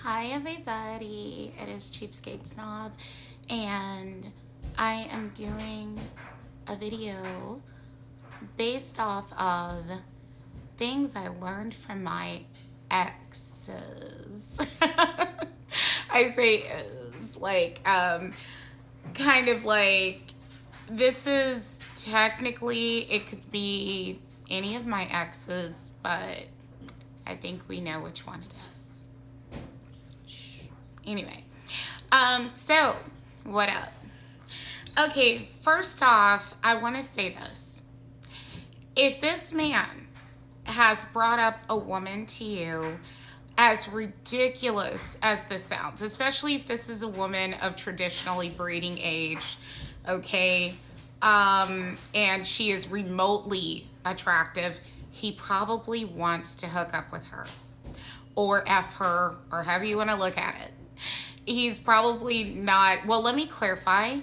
Hi everybody, it is Cheapskate Snob, and I am doing a video based off of things I learned from my exes. I say is kind of like this is technically it could be any of my exes, but I think we know which one it is. Anyway, so what up? Okay, first off, I want to say this. If this man has brought up a woman to you, as ridiculous as this sounds, especially if this is a woman of traditionally breeding age, okay, and she is remotely attractive, he probably wants to hook up with her or F her or however you want to look at it. He's probably not, well, let me clarify.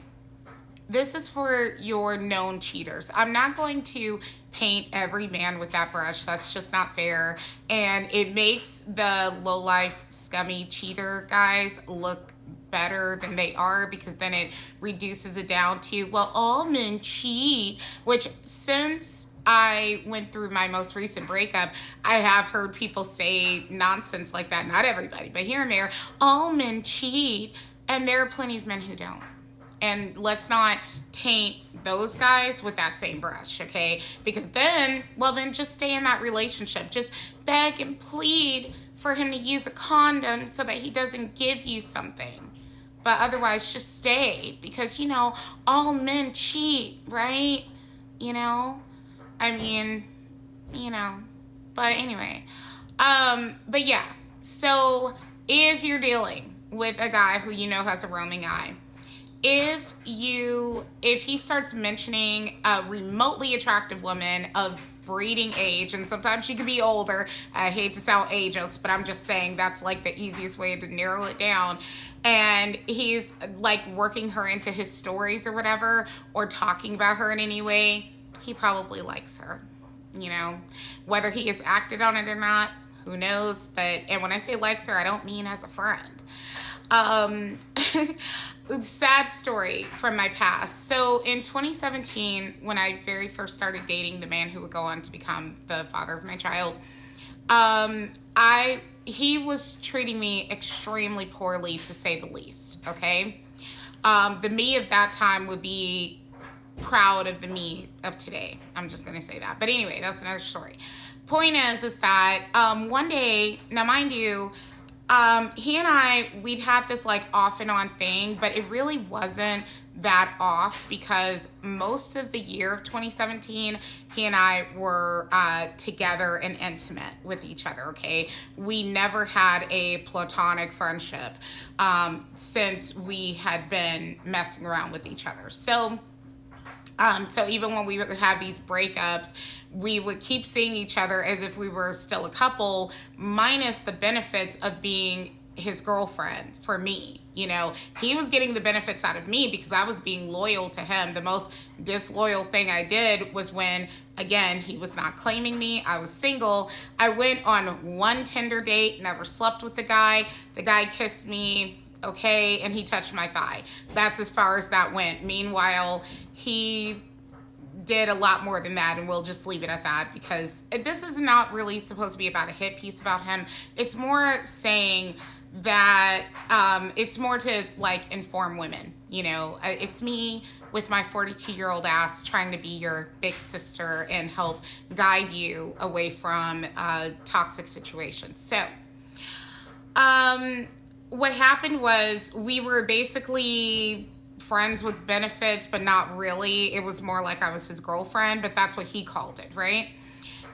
This is for your known cheaters. I'm not going to paint every man with that brush. That's just not fair. And it makes the low-life, scummy cheater guys look better than they are, because then it reduces it down to, well, all men cheat, which since I went through my most recent breakup, I have heard people say nonsense like that. Not everybody, but here and there, all men cheat, and there are plenty of men who don't. And let's not taint those guys with that same brush, okay? Because then just stay in that relationship. Just beg and plead for him to use a condom so that he doesn't give you something. But otherwise, just stay, because, all men cheat, right? I mean, but anyway. But yeah, so if you're dealing with a guy who has a roaming eye, if he starts mentioning a remotely attractive woman of breeding age, and sometimes she could be older, I hate to sound ageist, but I'm just saying that's like the easiest way to narrow it down, and he's like working her into his stories or whatever, or talking about her in any way, he probably likes her. Whether he has acted on it or not, who knows? And when I say likes her, I don't mean as a friend. Sad story from my past. So in 2017, when I very first started dating the man who would go on to become the father of my child, he was treating me extremely poorly, to say the least. Okay, the me of that time would be proud of the me of today. I'm just gonna say that. But anyway, that's another story. Point is that one day, now mind you, he and we'd had this like off and on thing, but it really wasn't that off, because most of the year of 2017, he and I were together and intimate with each other, okay? We never had a platonic friendship since we had been messing around with each other. So even when we would have these breakups, we would keep seeing each other as if we were still a couple, minus the benefits of being his girlfriend for me. He was getting the benefits out of me because I was being loyal to him. The most disloyal thing I did was when, again, he was not claiming me. I was single. I went on one Tinder date, never slept with the guy. The guy kissed me, okay, and he touched my thigh. That's as far as that went. Meanwhile, he did a lot more than that, and we'll just leave it at that, because this is not really supposed to be about a hit piece about him. It's more saying that it's more to like inform women. It's me with my 42-year-old ass trying to be your big sister and help guide you away from toxic situations. So what happened was, we were basically friends with benefits, but not really. It was more like I was his girlfriend, but that's what he called it, right?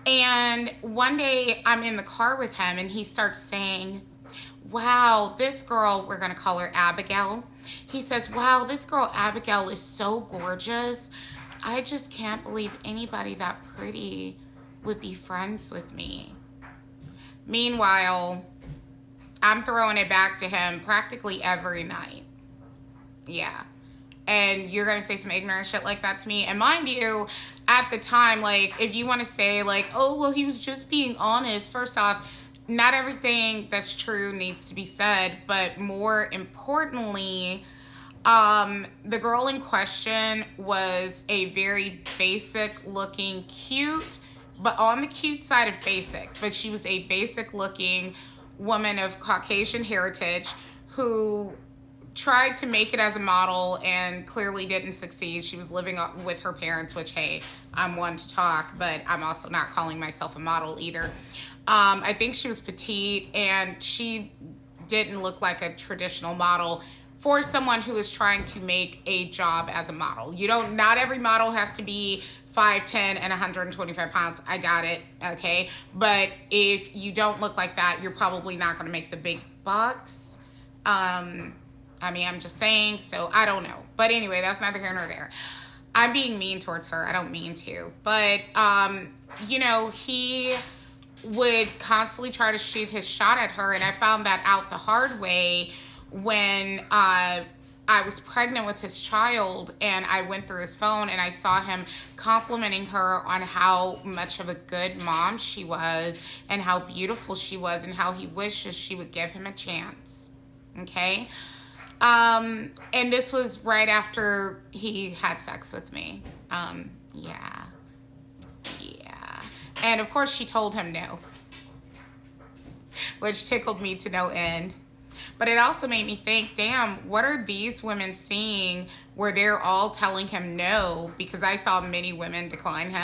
And one day I'm in the car with him, and he starts saying, wow, this girl, we're going to call her Abigail. He says, wow, this girl Abigail is so gorgeous. I just can't believe anybody that pretty would be friends with me. Meanwhile, I'm throwing it back to him practically every night. Yeah. And you're going to say some ignorant shit like that to me. And mind you, at the time, like, if you want to say, like, oh, well, he was just being honest. First off, not everything that's true needs to be said, but more importantly, the girl in question was a very basic looking, cute, but on the cute side of basic, but she was a basic looking woman of Caucasian heritage who tried to make it as a model and clearly didn't succeed. She was living with her parents, which, hey, I'm one to talk, but I'm also not calling myself a model either. I think she was petite and she didn't look like a traditional model for someone who is trying to make a job as a model. You don't, not every model has to be 5'10" and 125 pounds. I got it, okay? But if you don't look like that, you're probably not going to make the big bucks. I mean, I'm just saying, so I don't know. But anyway, that's neither here nor there. I'm being mean towards her. I don't mean to. But, you know, he would constantly try to shoot his shot at her. And I found that out the hard way when I was pregnant with his child and I went through his phone and I saw him complimenting her on how much of a good mom she was and how beautiful she was and how he wishes she would give him a chance. Okay? And this was right after he had sex with me. Yeah. And of course she told him no, which tickled me to no end. But it also made me think, damn, what are these women seeing where they're all telling him no? Because I saw many women declined.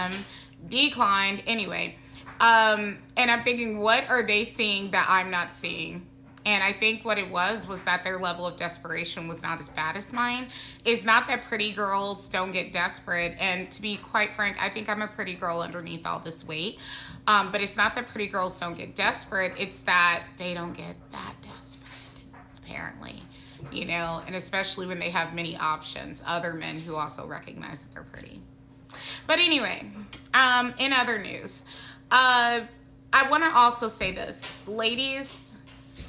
Anyway. And I'm thinking, what are they seeing that I'm not seeing? And I think what it was that their level of desperation was not as bad as mine. It's not that pretty girls don't get desperate. And to be quite frank, I think I'm a pretty girl underneath all this weight. But it's not that pretty girls don't get desperate. It's that they don't get that desperate, apparently. You know, and especially when they have many options, other men who also recognize that they're pretty. But anyway, in other news, I want to also say this. Ladies,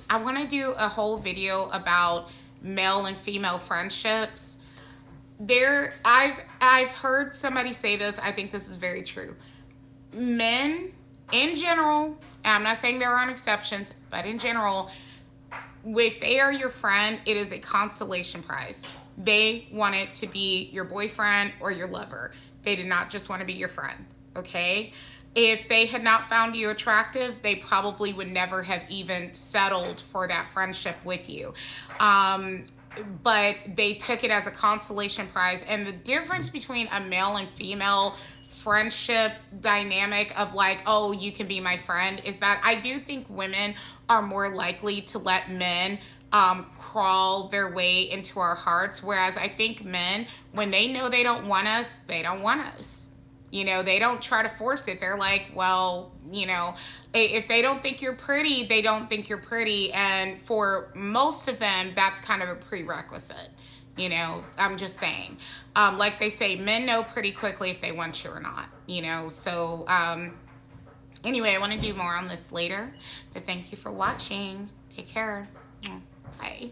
I want to do a whole video about male and female friendships. I've heard somebody say this. I think this is very true. Men, in general, and I'm not saying there aren't exceptions, but in general, if they are your friend, it is a consolation prize. They want it to be your boyfriend or your lover. They did not just want to be your friend, okay? If they had not found you attractive, they probably would never have even settled for that friendship with you. But they took it as a consolation prize. And the difference between a male and female friendship dynamic of like, oh, you can be my friend, is that I do think women are more likely to let men crawl their way into our hearts. Whereas I think men, when they know they don't want us, they don't want us. You know, they don't try to force it. They're like, well, you know, if they don't think you're pretty, they don't think you're pretty. And for most of them, that's kind of a prerequisite. You know, I'm just saying. Like they say, men know pretty quickly if they want you or not. You know, so anyway, I want to do more on this later. But thank you for watching. Take care. Bye.